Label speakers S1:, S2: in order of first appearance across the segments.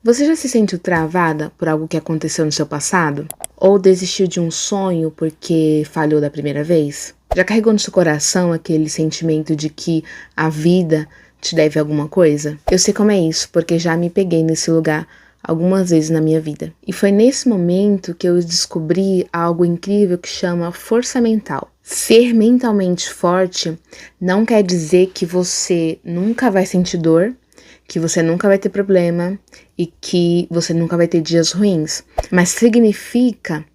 S1: Você já se sentiu travada por algo que aconteceu no seu passado? Ou desistiu de um sonho porque falhou da primeira vez? Já carregou no seu coração aquele sentimento de que a vida te deve alguma coisa? Eu sei como é isso, porque já me peguei nesse lugar algumas vezes na minha vida. E foi nesse momento que eu descobri algo incrível que chama força mental. Ser mentalmente forte não quer dizer que você nunca vai sentir dor, que você nunca vai ter problema e que você nunca vai ter dias ruins, mas significa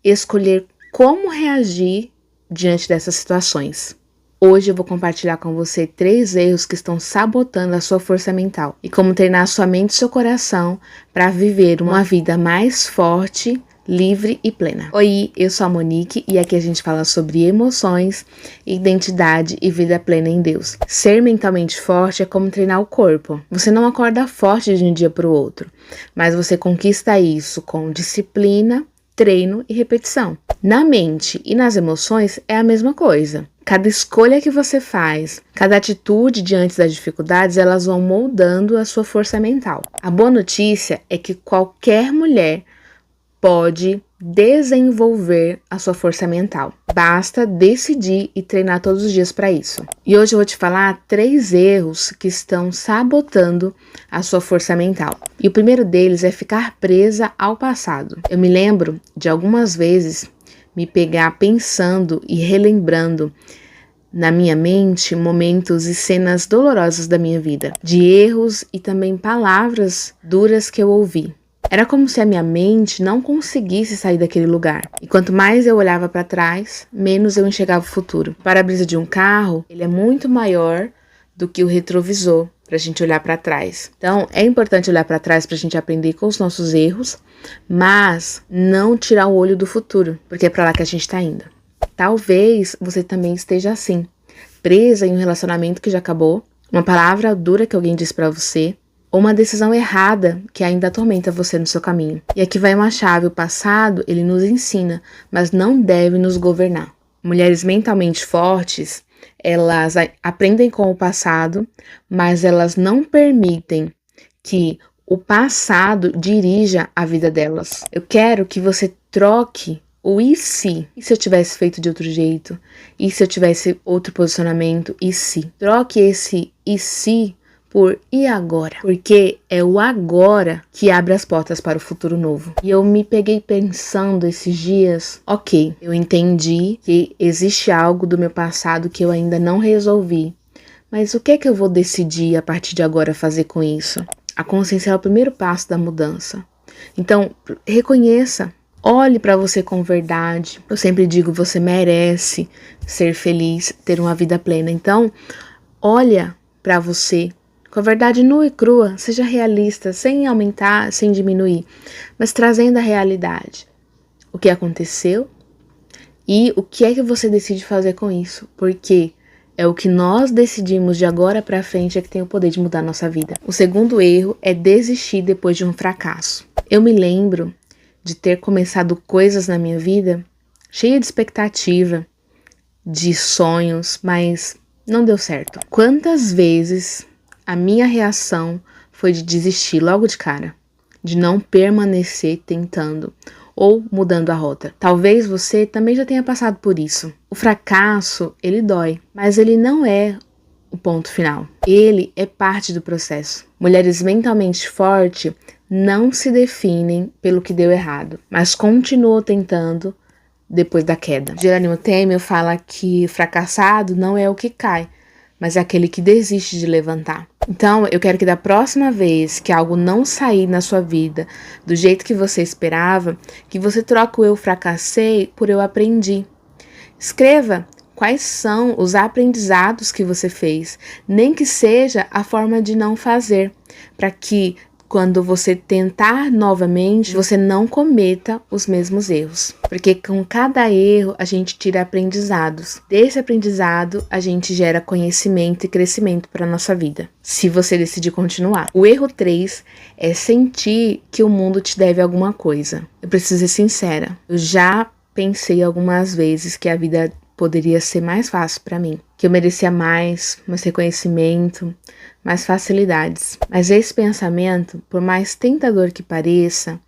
S1: escolher como reagir diante dessas situações. Hoje eu vou compartilhar com você 3 erros que estão sabotando a sua força mental e como treinar a sua mente e seu coração para viver uma vida mais forte, livre e plena. Oi, eu sou a Monique e aqui a gente fala sobre emoções, identidade e vida plena em Deus. Ser mentalmente forte é como treinar o corpo. Você não acorda forte de um dia para o outro, mas você conquista isso com disciplina, treino e repetição. Na mente e nas emoções é a mesma coisa. Cada escolha que você faz, cada atitude diante das dificuldades, elas vão moldando a sua força mental. A boa notícia é que qualquer mulher pode desenvolver a sua força mental. Basta decidir e treinar todos os dias para isso. E hoje eu vou te falar 3 erros que estão sabotando a sua força mental. E o primeiro deles é ficar presa ao passado. Eu me lembro de algumas vezes me pegar pensando e relembrando na minha mente momentos e cenas dolorosas da minha vida, de erros e também palavras duras que eu ouvi. Era como se a minha mente não conseguisse sair daquele lugar. E quanto mais eu olhava para trás, menos eu enxergava o futuro. O para-brisa de um carro, ele é muito maior do que o retrovisor para a gente olhar para trás. Então, é importante olhar para trás para a gente aprender com os nossos erros, mas não tirar o olho do futuro, porque é para lá que a gente está indo. Talvez você também esteja assim, presa em um relacionamento que já acabou, uma palavra dura que alguém disse para você, ou uma decisão errada que ainda atormenta você no seu caminho. E aqui vai uma chave: o passado, ele nos ensina, mas não deve nos governar. Mulheres mentalmente fortes, elas aprendem com o passado, mas elas não permitem que o passado dirija a vida delas. Eu quero que você troque o e se? E se eu tivesse feito de outro jeito? E se eu tivesse outro posicionamento? E se? Troque esse e se por e agora, porque é o agora que abre as portas para o futuro novo. E eu me peguei pensando esses dias, ok, eu entendi que existe algo do meu passado que eu ainda não resolvi, mas o que é que eu vou decidir a partir de agora fazer com isso? A consciência é o primeiro passo da mudança. Então, reconheça, olhe para você com verdade. Eu sempre digo, você merece ser feliz, ter uma vida plena. Então, olha para você com a verdade nua e crua, seja realista, sem aumentar, sem diminuir, mas trazendo a realidade. O que aconteceu e o que é que você decide fazer com isso, porque é o que nós decidimos de agora para frente é que tem o poder de mudar a nossa vida. O segundo erro é desistir depois de um fracasso. Eu me lembro de ter começado coisas na minha vida cheia de expectativa, de sonhos, mas não deu certo. Quantas vezes a minha reação foi de desistir logo de cara, de não permanecer tentando ou mudando a rota. Talvez você também já tenha passado por isso. O fracasso, ele dói, mas ele não é o ponto final. Ele é parte do processo. Mulheres mentalmente fortes não se definem pelo que deu errado, mas continuam tentando depois da queda. Jerônimo Temer fala que fracassado não é o que cai, mas é aquele que desiste de levantar. Então, eu quero que da próxima vez que algo não sair na sua vida do jeito que você esperava, que você troque o eu fracassei por eu aprendi. Escreva quais são os aprendizados que você fez, nem que seja a forma de não fazer, para que quando você tentar novamente, você não cometa os mesmos erros. Porque com cada erro, a gente tira aprendizados. Desse aprendizado, a gente gera conhecimento e crescimento para a nossa vida, se você decidir continuar. O erro 3 é sentir que o mundo te deve alguma coisa. Eu preciso ser sincera. Eu já pensei algumas vezes que a vida poderia ser mais fácil para mim, que eu merecia mais reconhecimento, mais facilidades. Mas esse pensamento, por mais tentador que pareça,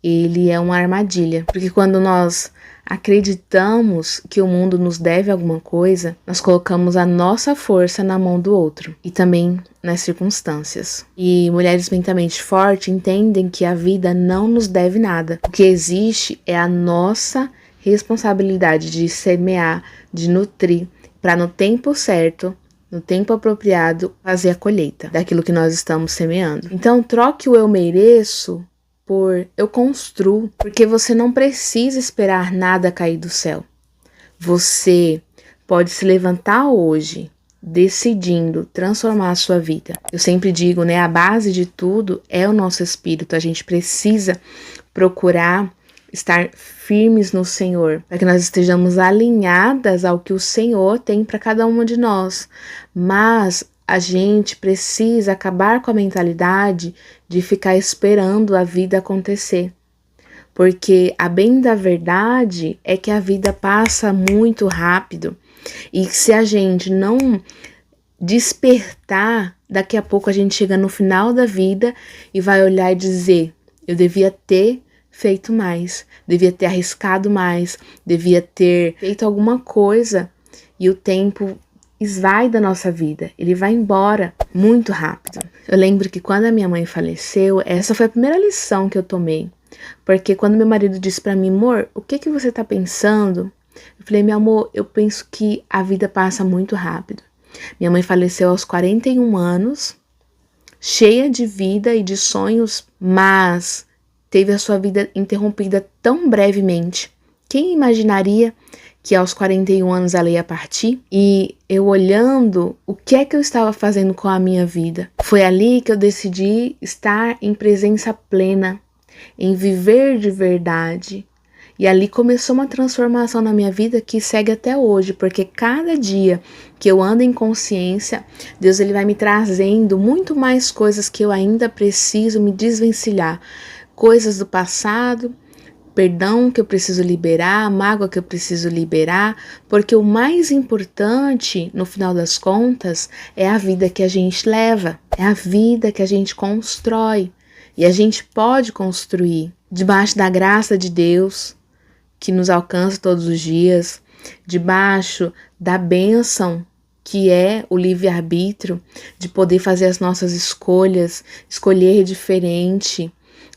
S1: ele é uma armadilha, porque quando nós acreditamos que o mundo nos deve alguma coisa, nós colocamos a nossa força na mão do outro e também nas circunstâncias. E mulheres mentalmente fortes entendem que a vida não nos deve nada. O que existe é a nossa responsabilidade de semear, de nutrir, para no tempo certo, no tempo apropriado, fazer a colheita daquilo que nós estamos semeando. Então, troque o eu mereço por eu construo, porque você não precisa esperar nada cair do céu. Você pode se levantar hoje, decidindo transformar a sua vida. Eu sempre digo, né, a base de tudo é o nosso espírito. A gente precisa procurar estar firmes no Senhor, para que nós estejamos alinhadas ao que o Senhor tem para cada uma de nós. Mas a gente precisa acabar com a mentalidade de ficar esperando a vida acontecer. Porque a bem da verdade é que a vida passa muito rápido. E se a gente não despertar, daqui a pouco a gente chega no final da vida e vai olhar e dizer: eu devia ter feito mais, devia ter arriscado mais, devia ter feito alguma coisa. E o tempo esvai da nossa vida, ele vai embora muito rápido. Eu lembro que quando a minha mãe faleceu, essa foi a primeira lição que eu tomei, porque quando meu marido disse pra mim: amor, o que você tá pensando? Eu falei: meu amor, eu penso que a vida passa muito rápido. Minha mãe faleceu aos 41 anos, cheia de vida e de sonhos, mas teve a sua vida interrompida tão brevemente. Quem imaginaria que aos 41 anos ela ia partir? E eu olhando o que é que eu estava fazendo com a minha vida, foi ali que eu decidi estar em presença plena, em viver de verdade. E ali começou uma transformação na minha vida que segue até hoje, porque cada dia que eu ando em consciência, Deus ele vai me trazendo muito mais coisas que eu ainda preciso me desvencilhar, coisas do passado, perdão que eu preciso liberar, mágoa que eu preciso liberar, porque o mais importante, no final das contas, é a vida que a gente leva, é a vida que a gente constrói. E a gente pode construir debaixo da graça de Deus, que nos alcança todos os dias, debaixo da bênção que é o livre-arbítrio, de poder fazer as nossas escolhas, escolher diferente,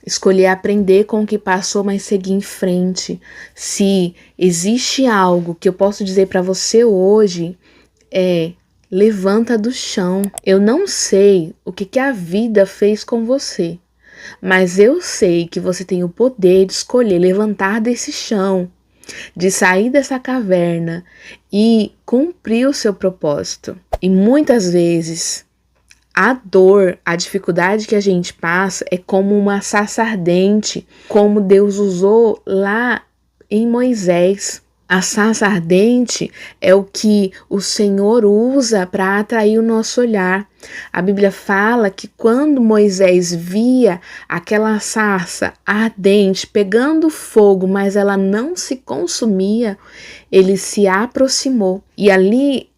S1: escolher aprender com o que passou, mas seguir em frente. Se existe algo que eu posso dizer para você hoje, levanta do chão. Eu não sei o que a vida fez com você, mas eu sei que você tem o poder de escolher levantar desse chão, de sair dessa caverna e cumprir o seu propósito. E muitas vezes a dor, a dificuldade que a gente passa é como uma sarça ardente, como Deus usou lá em Moisés. A sarça ardente é o que o Senhor usa para atrair o nosso olhar. A Bíblia fala que quando Moisés via aquela sarça ardente pegando fogo, mas ela não se consumia, ele se aproximou. E ali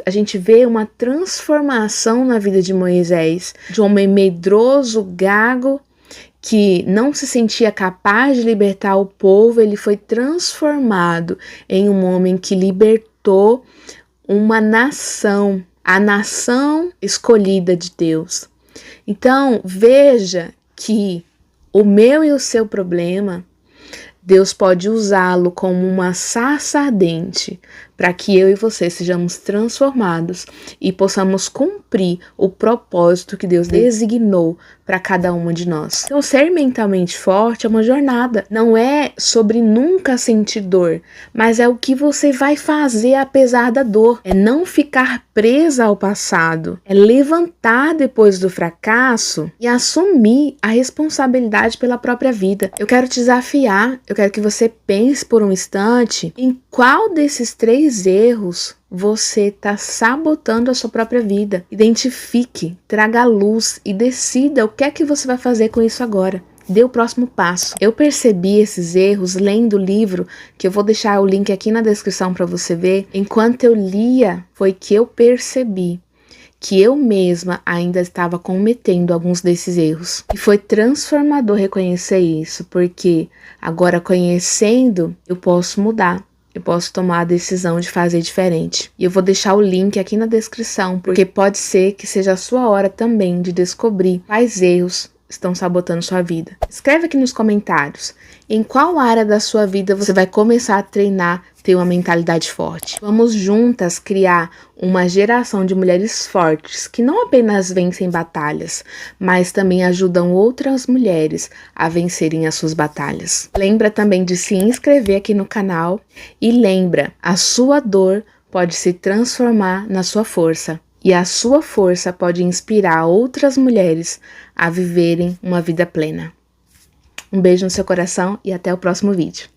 S1: a gente vê uma transformação na vida de Moisés, de um homem medroso, gago, que não se sentia capaz de libertar o povo. Ele foi transformado em um homem que libertou uma nação, a nação escolhida de Deus. Então, veja que o meu e o seu problema, Deus pode usá-lo como uma sarça ardente para que eu e você sejamos transformados e possamos cumprir o propósito que Deus designou para cada uma de nós. Então, ser mentalmente forte é uma jornada. Não é sobre nunca sentir dor, mas é o que você vai fazer apesar da dor. É não ficar presa ao passado. É levantar depois do fracasso e assumir a responsabilidade pela própria vida. Eu quero te desafiar, eu quero que você pense por um instante em qual desses 3 erros você está sabotando a sua própria vida. Identifique, traga a luz e decida o que é que você vai fazer com isso agora. Dê o próximo passo. Eu percebi esses erros lendo o livro, que eu vou deixar o link aqui na descrição para você ver. Enquanto eu lia, foi que eu percebi que eu mesma ainda estava cometendo alguns desses erros. E foi transformador reconhecer isso, porque agora conhecendo, eu posso mudar. Eu posso tomar a decisão de fazer diferente. E eu vou deixar o link aqui na descrição, porque pode ser que seja a sua hora também de descobrir quais erros estão sabotando sua vida. Escreve aqui nos comentários em qual área da sua vida você vai começar a treinar, ter uma mentalidade forte. Vamos juntas criar uma geração de mulheres fortes que não apenas vencem batalhas, mas também ajudam outras mulheres a vencerem as suas batalhas. Lembra também de se inscrever aqui no canal e lembra, a sua dor pode se transformar na sua força. E a sua força pode inspirar outras mulheres a viverem uma vida plena. Um beijo no seu coração e até o próximo vídeo.